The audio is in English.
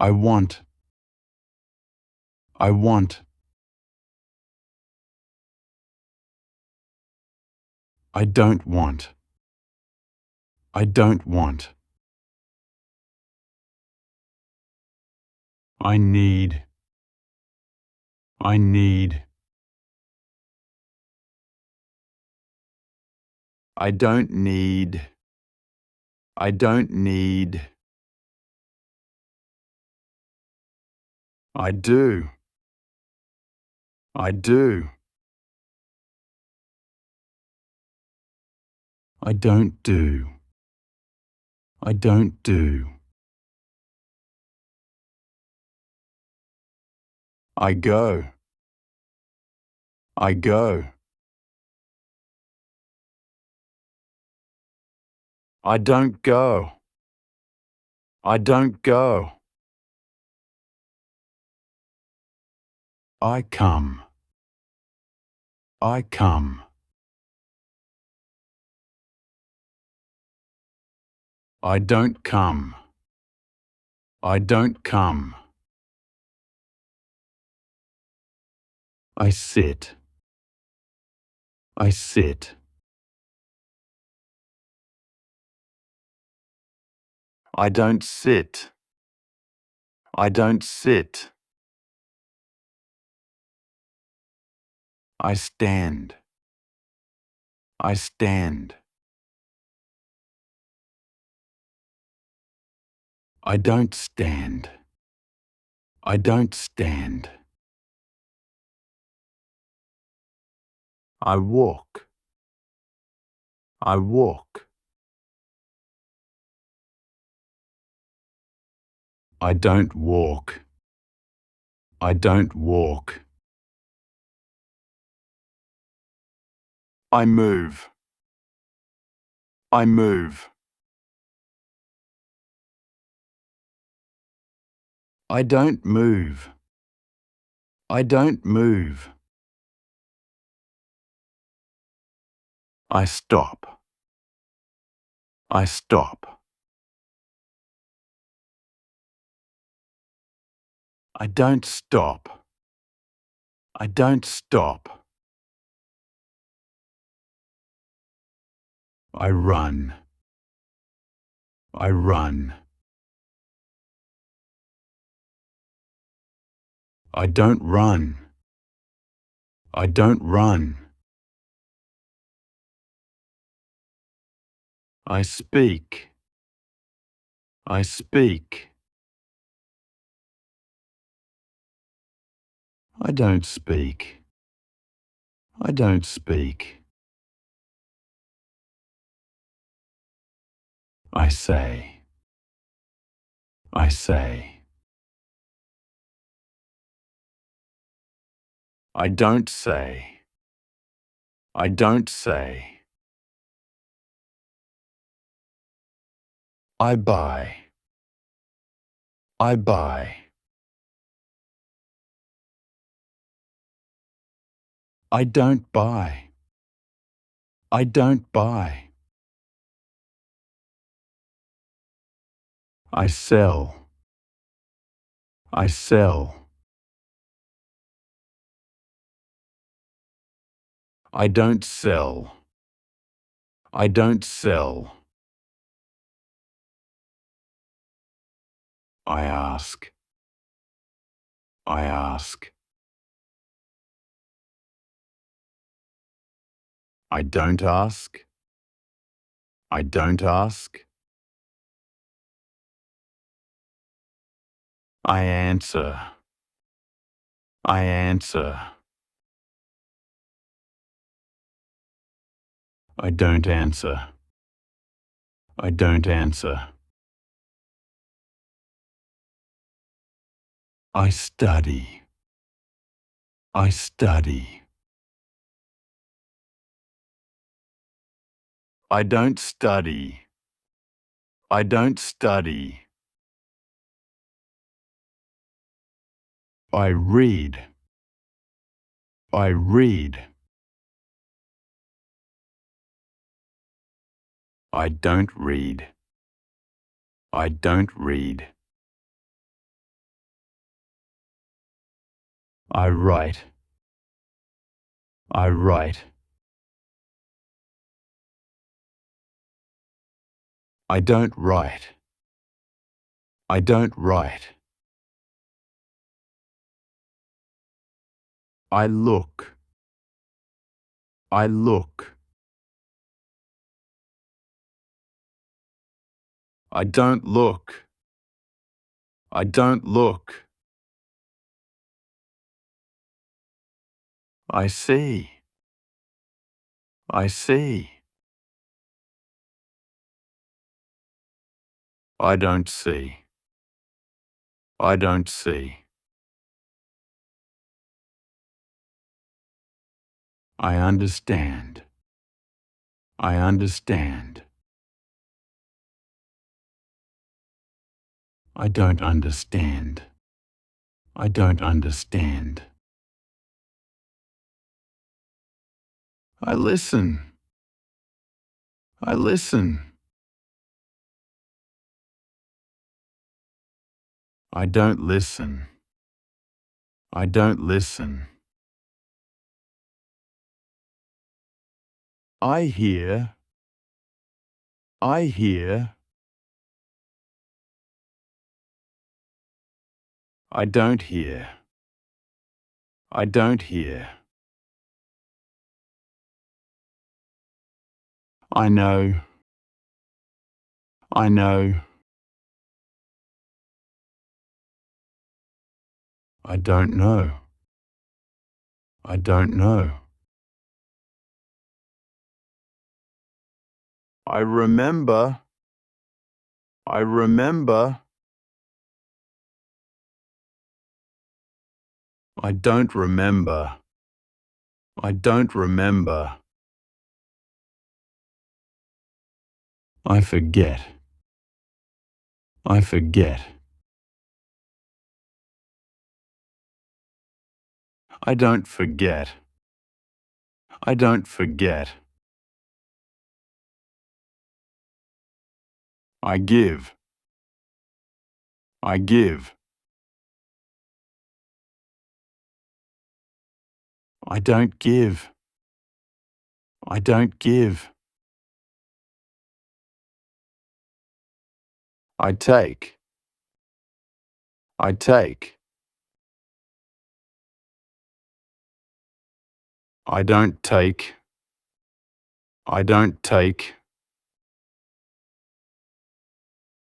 I want. I want. I don't want. I don't want. I need. I need. I don't need. I don't need. I do. I do. I don't do. I don't do. I go. I go. I don't go. I don't go. I come. I come. I don't come. I don't come. I sit. I sit. I don't sit. I don't sit. I stand. I stand. I don't stand. I don't stand. I walk. I walk. I don't walk. I don't walk. I move. I move. I don't move. I don't move. I stop. I stop. I don't stop. I don't stop. I run. I run. I don't run. I don't run. I speak. I speak. I don't speak. I don't speak. I say. I say. I don't say. I don't say. I buy. I buy. I don't buy. I don't buy. I sell. I sell. I don't sell. I don't sell. I ask. I ask. I don't ask. I don't ask. I answer. I answer. I don't answer. I don't answer. I study. I study. I don't study. I don't study. I read. I read. I don't read. I don't read. I write. I write. I don't write. I don't write. I look. I look. I don't look. I don't look. I see. I see. I don't see. I don't see. I understand. I understand. I don't understand. I don't understand. I listen. I listen. I don't listen. I don't listen. I hear. I hear. I don't hear. I don't hear. I know. I know. I don't know. I don't know. I remember. I remember. I don't remember. I don't remember. I forget. I forget. I don't forget. I don't forget. I give. I give. I don't give. I don't give. I take. I take. I don't take. I don't take.